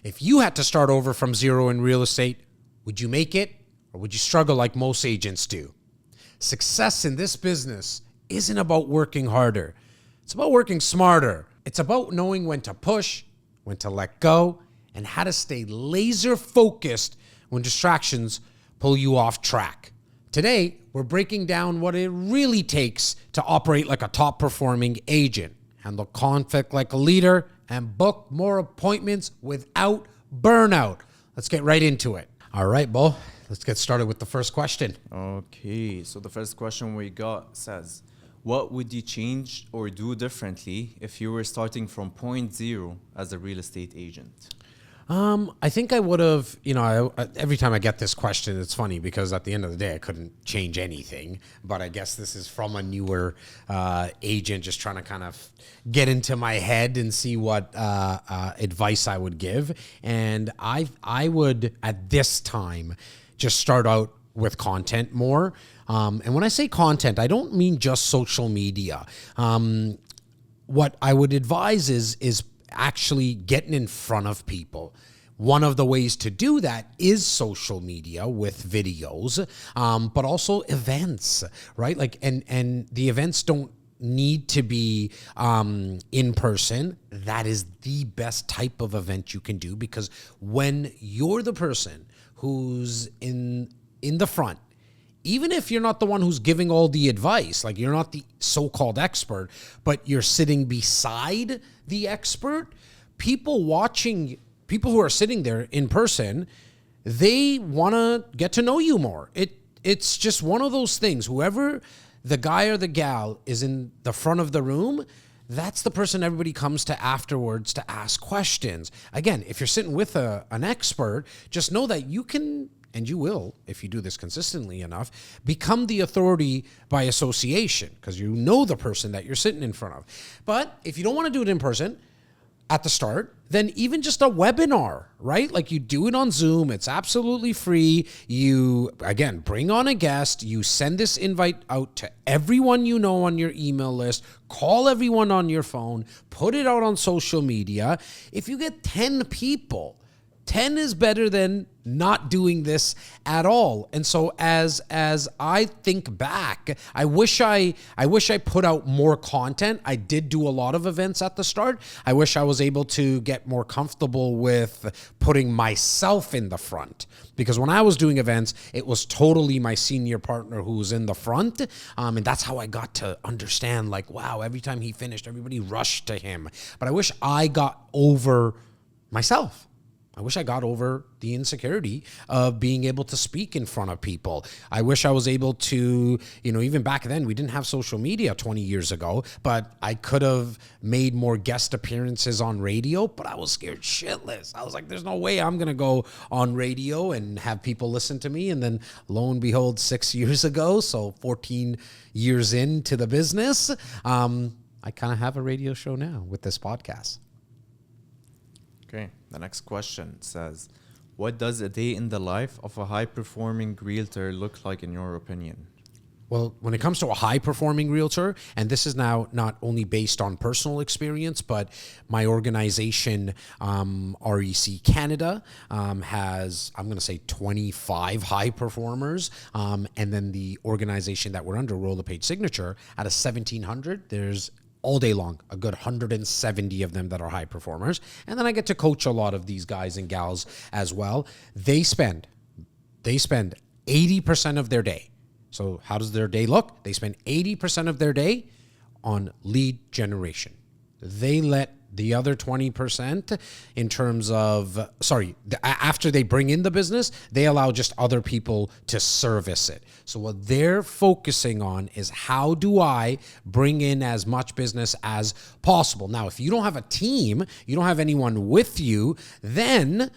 If you had to start over from zero in real estate, would you make it or would you struggle like most agents do? Success in this business isn't about working harder. It's about working smarter. It's about knowing when to push, when to let go, and how to stay laser focused when distractions pull you off track. Today, we're breaking down what it really takes to operate like a top performing agent, handle conflict like a leader, and book more appointments without burnout. Let's get right into it. All right, Bo, let's get started with the first question. Okay, so the first question we got says, what would you change or do differently if you were starting from point zero as a real estate agent? I think I would have, every time I get this question, it's funny because at the end of the day, I couldn't change anything. But I guess this is from a newer agent just trying to kind of get into my head and see what advice I would give. And I would, at this time, just start out with content more. And when I say content, I don't mean just social media. What I would advise is actually getting in front of people. One of the ways to do that is social media with videos, but also events, right? Like, and the events don't need to be in person. That is the best type of event you can do, because when you're the person who's in the front, even if you're not the one who's giving all the advice, like you're not the so-called expert, but you're sitting beside the expert, people who are sitting there in person, they want to get to know you more. It's just one of those things. Whoever the guy or the gal is in the front of the room, that's the person everybody comes to afterwards to ask questions. Again, if you're sitting with an expert, just know that you can, and you will, if you do this consistently enough, become the authority by association, because you know the person that you're sitting in front of. But if you don't want to do it in person at the start, then even just a webinar, right? Like you do it on Zoom, it's absolutely free. You, again, bring on a guest, you send this invite out to everyone you know on your email list, call everyone on your phone, put it out on social media. If you get 10 people, 10 is better than not doing this at all. And so as I think back, I wish I put out more content. I did do a lot of events at the start. I wish I was able to get more comfortable with putting myself in the front, because when I was doing events, it was totally my senior partner who was in the front. And that's how I got to understand, like, wow, every time he finished, everybody rushed to him. But I wish I got over myself. I wish I got over the insecurity of being able to speak in front of people. I wish I was able to, even back then, we didn't have social media 20 years ago, but I could have made more guest appearances on radio, but I was scared shitless. I was like, there's no way I'm going to go on radio and have people listen to me. And then lo and behold, 6 years ago, so 14 years into the business, I kind of have a radio show now with this podcast. Okay, the next question says, what does a day in the life of a high-performing realtor look like in your opinion? Well, when it comes to a high-performing realtor, and this is now not only based on personal experience, but my organization, REC Canada, has, I'm going to say 25 high performers. And then the organization that we're under, Roll the Page Signature, out of 1,700, there's all day long, a good 170 of them that are high performers. And then I get to coach a lot of these guys and gals as well. They spend 80% of their day. So how does their day look? They spend 80% of their day on lead generation. They let the other 20% in terms of, after they bring in the business, they allow just other people to service it. So what they're focusing on is, how do I bring in as much business as possible? Now, if you don't have a team, you don't have anyone with you, then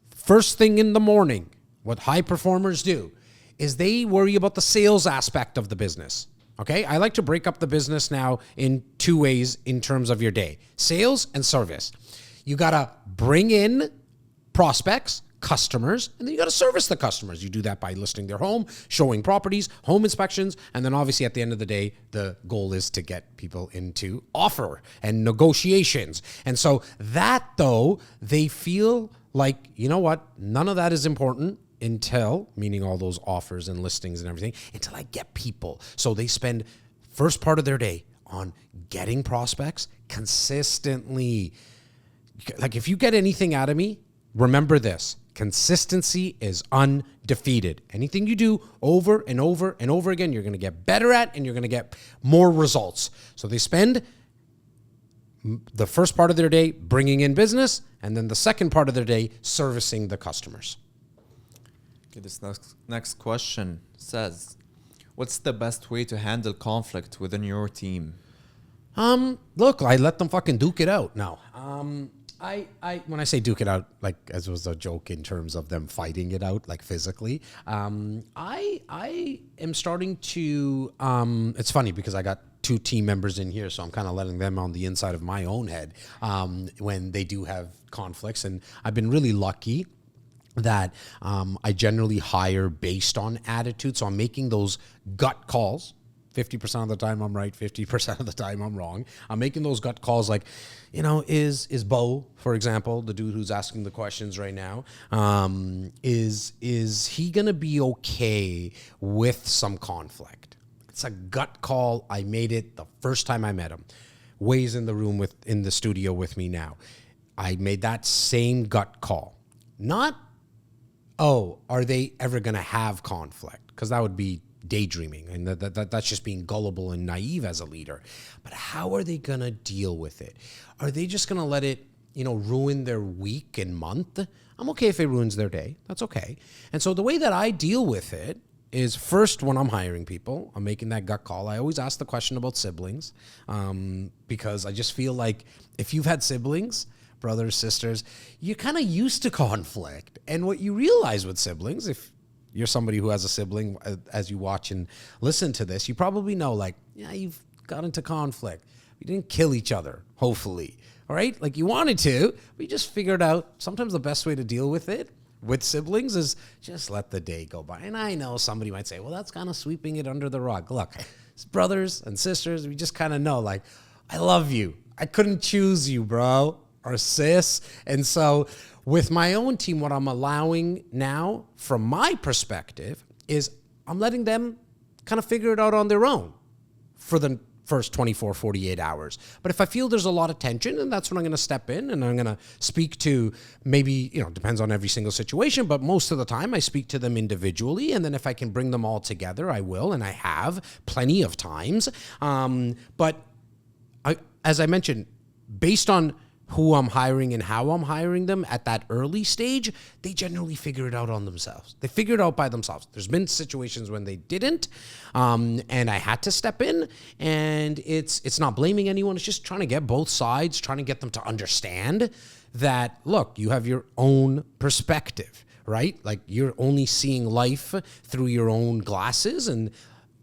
first thing in the morning, what high performers do is they worry about the sales aspect of the business. Okay, I like to break up the business now in two ways in terms of your day: sales and service. You got to bring in prospects, customers, and then you got to service the customers. You do that by listing their home, showing properties, home inspections, and then obviously at the end of the day, the goal is to get people into offer and negotiations. And so that, though, they feel like, you know what, none of that is important until, meaning all those offers and listings and everything, until I get people. So they spend first part of their day on getting prospects consistently. Like if you get anything out of me, remember this: consistency is undefeated. Anything you do over and over and over again, you're going to get better at, and you're going to get more results. So they spend the first part of their day bringing in business, and then the second part of their day servicing the customers. Okay, this next question says, what's the best way to handle conflict within your team? Look, I let them fucking duke it out. No. I when I say duke it out, like as was a joke in terms of them fighting it out, like physically, I am starting to, it's funny because I got 2 team members in here, so I'm kind of letting them on the inside of my own head, when they do have conflicts. And I've been really lucky that I generally hire based on attitude. So I'm making those gut calls. 50% of the time I'm right, 50% of the time I'm wrong. I'm making those gut calls like, you know, is Bo, for example, the dude who's asking the questions right now, is he going to be okay with some conflict? It's a gut call. I made it the first time I met him. Way's in the studio with me now. I made that same gut call. Not, oh, are they ever going to have conflict? Because that would be daydreaming, and that's just being gullible and naive as a leader. But how are they going to deal with it? Are they just going to let it, you know, ruin their week and month? I'm okay if it ruins their day. That's okay. And so the way that I deal with it is, first, when I'm hiring people, I'm making that gut call. I always ask the question about siblings, because I just feel like if you've had siblings, brothers, sisters, you're kind of used to conflict. And what you realize with siblings, if you're somebody who has a sibling, as you watch and listen to this, you probably know, like, yeah, you've got into conflict. You didn't kill each other, hopefully. All right? Like, you wanted to, but you just figured out sometimes the best way to deal with it with siblings is just let the day go by. And I know somebody might say, well, that's kind of sweeping it under the rug. Look, it's brothers and sisters. We just kind of know, like, I love you. I couldn't choose you, bro, or sis. And so with my own team, what I'm allowing now, from my perspective, is I'm letting them kind of figure it out on their own for the first 24, 48 hours. But if I feel there's a lot of tension, then that's when I'm going to step in and I'm going to speak to, maybe, you know, depends on every single situation, but most of the time I speak to them individually. And then if I can bring them all together, I will. And I have plenty of times. But as I mentioned, based on who I'm hiring and how I'm hiring them at that early stage, they generally figure it out on themselves. They figure it out by themselves. There's been situations when they didn't, and I had to step in, and it's not blaming anyone. It's just trying to get both sides, trying to get them to understand that, look, you have your own perspective, right? Like, you're only seeing life through your own glasses, and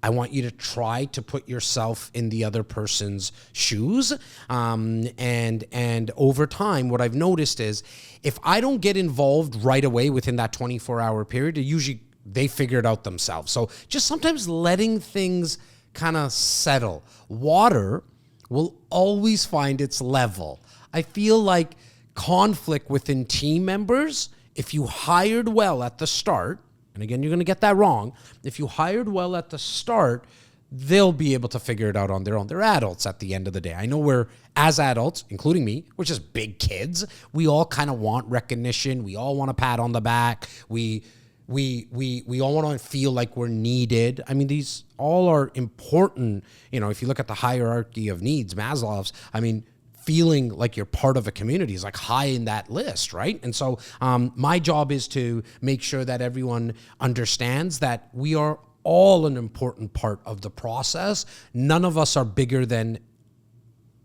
I want you to try to put yourself in the other person's shoes. And over time, what I've noticed is if I don't get involved right away within that 24-hour period, usually they figure it out themselves. So just sometimes letting things kind of settle. Water will always find its level. I feel like conflict within team members, if you hired well at the start, and again, you're going to get that wrong. If you hired well at the start, they'll be able to figure it out on their own. They're adults at the end of the day. I know we're, as adults, including me, we're just big kids. We all kind of want recognition. We all want a pat on the back. We all want to feel like we're needed. I mean, these all are important. You know, if you look at the hierarchy of needs, Maslow's, I mean, feeling like you're part of a community is like high in that list, right? And so my job is to make sure that everyone understands that we are all an important part of the process. None of us are bigger than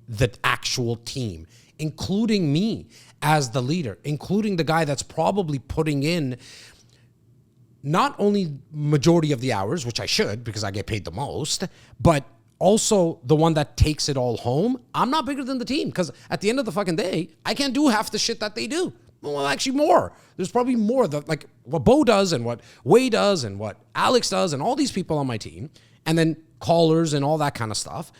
the actual team, including me as the leader, including the guy that's probably putting in not only majority of the hours, which I should because I get paid the most, but also the one that takes it all home. I'm not bigger than the team because at the end of the fucking day, I can't do half the shit that they do. Well, actually more. There's probably more that like what Bo does and what Wei does and what Alex does and all these people on my team, and then callers and all that kind of stuff.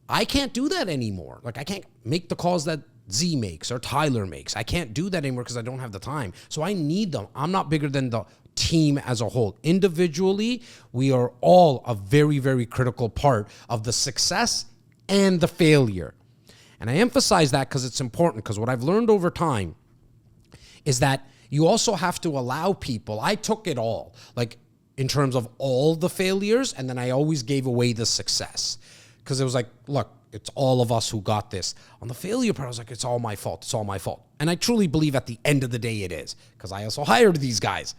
I can't do that anymore. Like I can't make the calls that Z makes or Tyler makes. I can't do that anymore because I don't have the time. So I need them. I'm not bigger than the team as a whole. Individually, we are all a very, very critical part of the success and the failure. And I emphasize that because it's important, because what I've learned over time is that you also have to allow people. I took it all, like in terms of all the failures, and then I always gave away the success. Because it was like, look, it's all of us who got this. On the failure part, I was like, it's all my fault. It's all my fault. And I truly believe at the end of the day it is, because I also hired these guys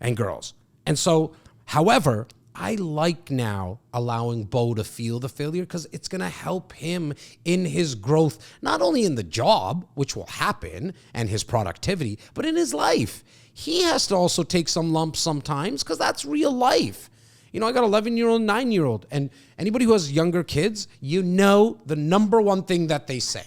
and girls. And so, however, I like now allowing Bo to feel the failure because it's going to help him in his growth, not only in the job, which will happen, and his productivity, but in his life. He has to also take some lumps sometimes because that's real life. You know, I got 11-year-old, 9-year-old, and anybody who has younger kids, you know the number one thing that they say.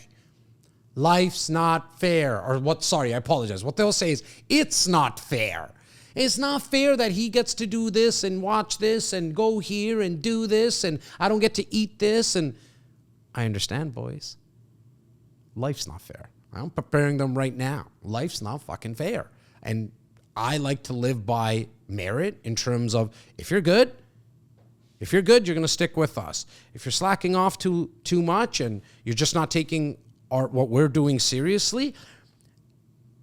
Life's not fair. Or what, sorry, I apologize. What they'll say is, it's not fair. It's not fair that he gets to do this and watch this and go here and do this and I don't get to eat this. And I understand, boys. Life's not fair. I'm preparing them right now. Life's not fucking fair. And I like to live by merit in terms of if you're good, you're going to stick with us. If you're slacking off too much and you're just not taking what we're doing seriously,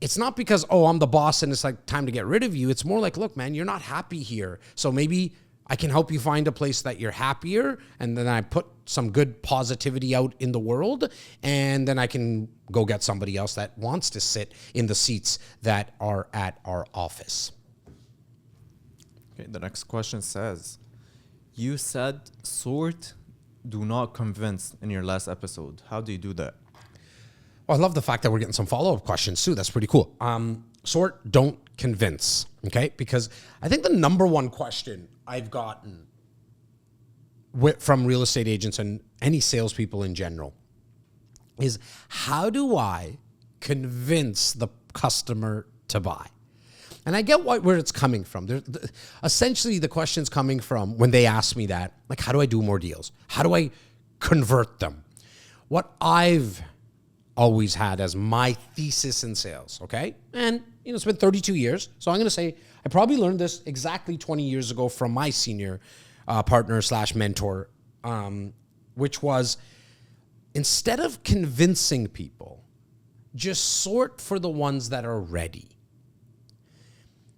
it's not because, oh, I'm the boss and it's like time to get rid of you. It's more like, look, man, you're not happy here. So maybe I can help you find a place that you're happier. And then I put some good positivity out in the world. And then I can go get somebody else that wants to sit in the seats that are at our office. Okay, the next question says, you said sort, do not convince in your last episode. How do you do that? Well, I love the fact that we're getting some follow-up questions too. That's pretty cool. Sort, don't convince, okay? Because I think the number one question I've gotten from real estate agents and any salespeople in general is, how do I convince the customer to buy? And I get where it's coming from. Essentially, the question's coming from when they ask me that, like, how do I do more deals? How do I convert them? What I've always had as my thesis in sales, okay? And, you know, it's been 32 years. So I'm going to say I probably learned this exactly 20 years ago from my senior partner / mentor, which was, instead of convincing people, just sort for the ones that are ready.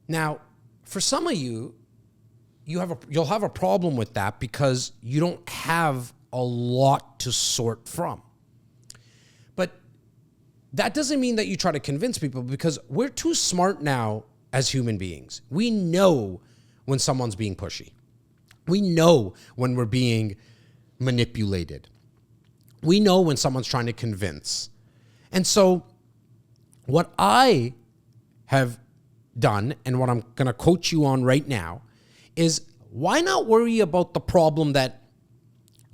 Now, for some of you, you'll have a problem with that because you don't have a lot to sort from. But that doesn't mean that you try to convince people, because we're too smart now as human beings. We know when someone's being pushy. We know when we're being manipulated. We know when someone's trying to convince. And so what I have done, and what I'm going to coach you on right now, is why not worry about the problem that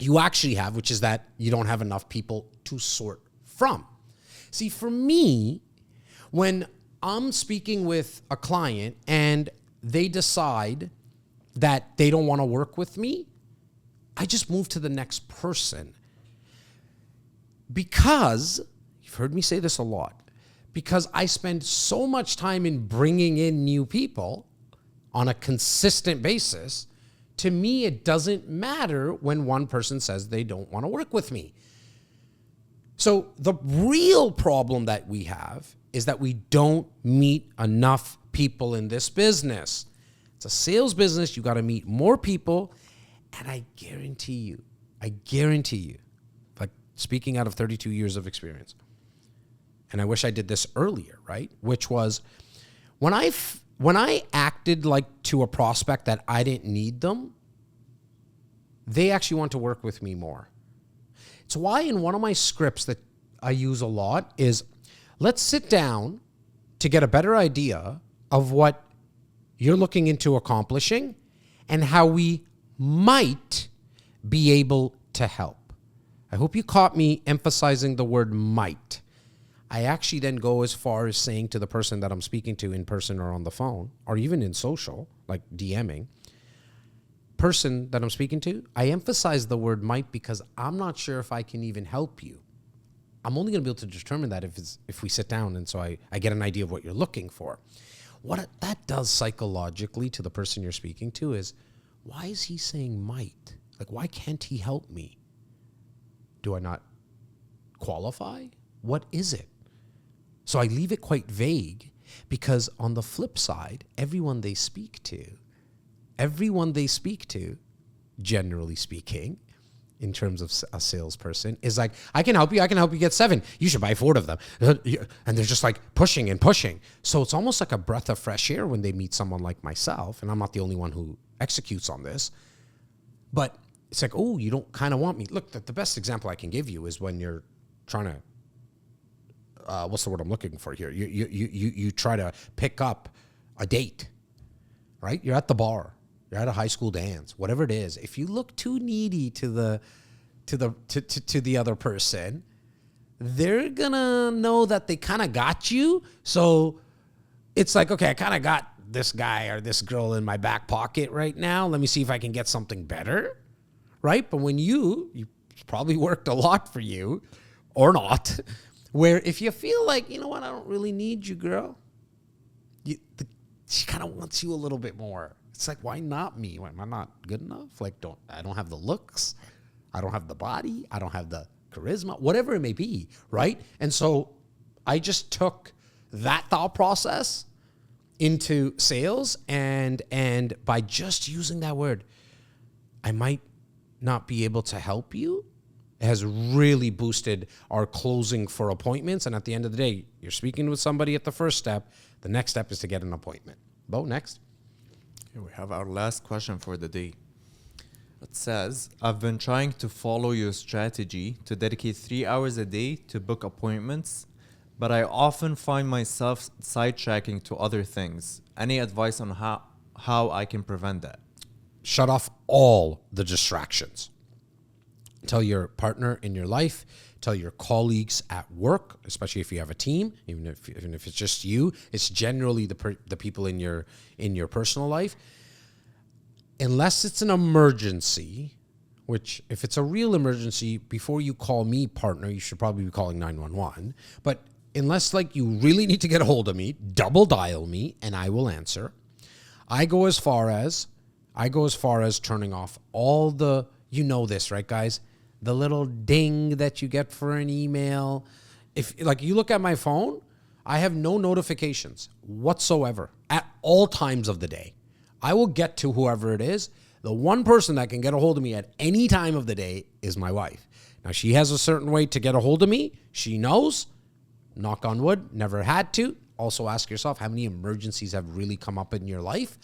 you actually have, which is that you don't have enough people to sort from. See, for me, when I'm speaking with a client and they decide that they don't want to work with me, I just move to the next person. Because, you've heard me say this a lot, because I spend so much time in bringing in new people on a consistent basis, to me, it doesn't matter when one person says they don't want to work with me. So the real problem that we have is that we don't meet enough people in this business. It's a sales business. You got to meet more people. And I guarantee you, like speaking out of 32 years of experience, and I wish I did this earlier, right? Which was when I acted like to a prospect that I didn't need them, they actually want to work with me more. It's why in one of my scripts that I use a lot is, let's sit down to get a better idea of what you're looking into accomplishing and how we might be able to help. I hope you caught me emphasizing the word might. I actually then go as far as saying to the person that I'm speaking to in person or on the phone, or even in social, like DMing, person that I'm speaking to, I emphasize the word might because I'm not sure if I can even help you. I'm only going to be able to determine that if we sit down, and so I get an idea of what you're looking for. What that does psychologically to the person you're speaking to is, why is he saying might? Like, why can't he help me? Do I not qualify? What is it? So I leave it quite vague because on the flip side, everyone they speak to, generally speaking, in terms of a salesperson, is like, I can help you get 7. You should buy 4 of them. And they're just like pushing and pushing. So it's almost like a breath of fresh air when they meet someone like myself. And I'm not the only one who executes on this. But it's like, oh, you don't kind of want me. Look, the best example I can give you is when you're trying to, what's the word I'm looking for here? You try to pick up a date, right? You're at the bar. You're at a high school dance, whatever it is. If you look too needy to the other person, they're gonna know that they kind of got you. So it's like, okay, I kind of got this guy or this girl in my back pocket right now. Let me see if I can get something better, right? But when you probably worked a lot for you, or not, where if you feel like, you know what, I don't really need you, girl. She kind of wants you a little bit more. It's like, why not me? Am I not good enough? Like, I don't have the looks. I don't have the body. I don't have the charisma, whatever it may be, right? And so I just took that thought process into sales, and by just using that word, I might not be able to help you, it has really boosted our closing for appointments. And at the end of the day, you're speaking with somebody at the first step. The next step is to get an appointment. Bo, next. Here we have our last question for the day. It says, I've been trying to follow your strategy to dedicate 3 hours a day to book appointments, but I often find myself sidetracking to other things. Any advice on how I can prevent that? Shut off all the distractions. Tell your partner in your life, tell your colleagues at work, especially if you have a team, even if it's just you, it's generally the people in your personal life. Unless it's an emergency, which if it's a real emergency, before you call me partner, you should probably be calling 911. But unless like you really need to get a hold of me, double dial me and I will answer. I go as far as turning off all the, you know this, right, guys? The little ding that you get for an email. If like you look at my phone, I have no notifications whatsoever at all times of the day. I will get to whoever it is. The one person that can get a hold of me at any time of the day is my wife. Now, she has a certain way to get a hold of me. She knows, knock on wood, never had to. Also ask yourself, how many emergencies have really come up in your life?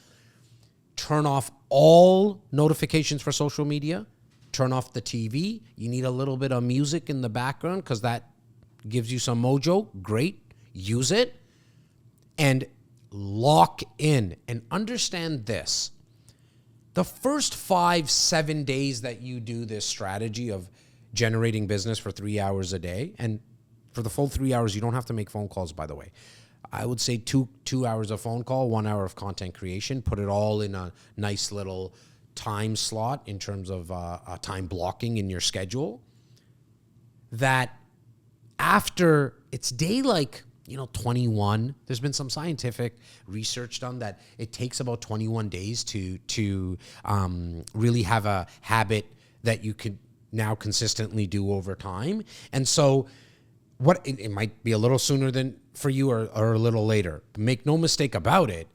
Turn off all notifications for social media. Turn off the TV. You need a little bit of music in the background because that gives you some mojo. Great. Use it. And lock in and understand this. The first 5-7 days that you do this strategy of generating business for 3 hours a day, and for the full 3 hours, you don't have to make phone calls, by the way. I would say two hours of phone call, 1 hour of content creation, put it all in a nice little time slot in terms of time blocking in your schedule. That after it's day like, 21, there's been some scientific research done that it takes about 21 days to really have a habit that you could now consistently do over time. And so it might be a little sooner than for you or a little later. Make no mistake about it.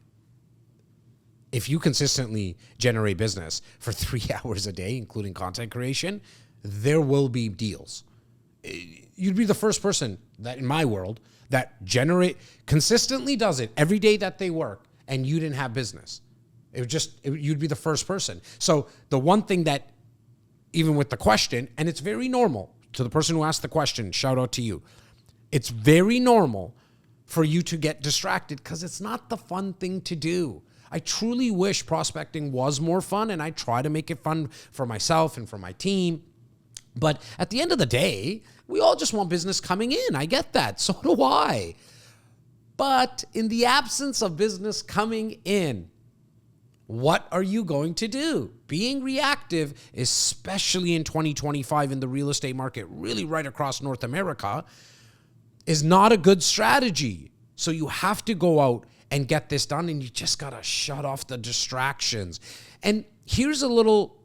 If you consistently generate business for 3 hours a day, including content creation, there will be deals. You'd be the first person that in my world that consistently does it every day that they work, and you didn't have business. You'd be the first person. So the one thing that, even with the question, and it's very normal to the person who asked the question, shout out to you. It's very normal for you to get distracted because it's not the fun thing to do. I truly wish prospecting was more fun, and I try to make it fun for myself and for my team. But at the end of the day, we all just want business coming in. I get that. So do I. But in the absence of business coming in, what are you going to do? Being reactive, especially in 2025 in the real estate market, really right across North America, is not a good strategy. So you have to go out and get this done, and you just got to shut off the distractions. And here's a little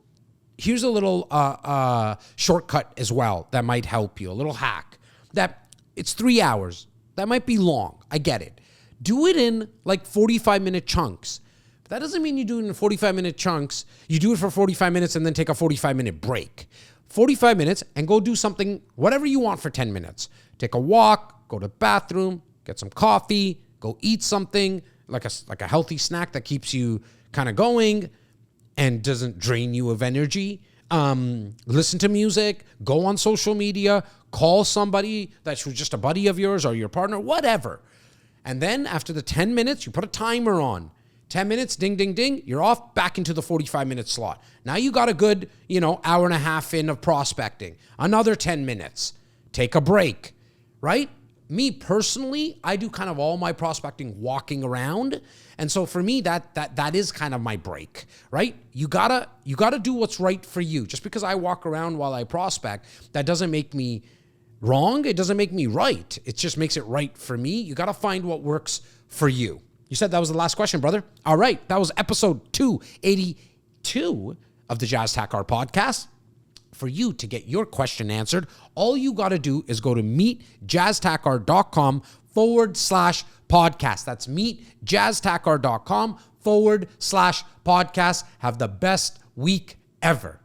shortcut as well that might help you, a little hack. That it's 3 hours. That might be long. I get it. Do it in like 45-minute chunks. But that doesn't mean you do it in 45-minute chunks. You do it for 45 minutes and then take a 45-minute break. 45 minutes and go do something, whatever you want for 10 minutes. Take a walk, go to the bathroom, get some coffee, go eat something like a healthy snack that keeps you kind of going and doesn't drain you of energy. Listen to music, go on social media, call somebody that's just a buddy of yours or your partner, whatever. And then after the 10 minutes, you put a timer on. 10 minutes, ding, ding, ding, you're off back into the 45-minute slot. Now you got a good, hour and a half in of prospecting. Another 10 minutes. Take a break, right? Me personally, I do kind of all my prospecting walking around. And so for me, that is kind of my break, right? You gotta do what's right for you. Just because I walk around while I prospect, that doesn't make me wrong. It doesn't make me right. It just makes it right for me. You got to find what works for you. You said that was the last question, brother. All right. That was episode 282 of the Jazz Takhar podcast. For you to get your question answered, all you got to do is go to meetjazztakhar.com/podcast. That's meetjazztakhar.com/podcast. Have the best week ever.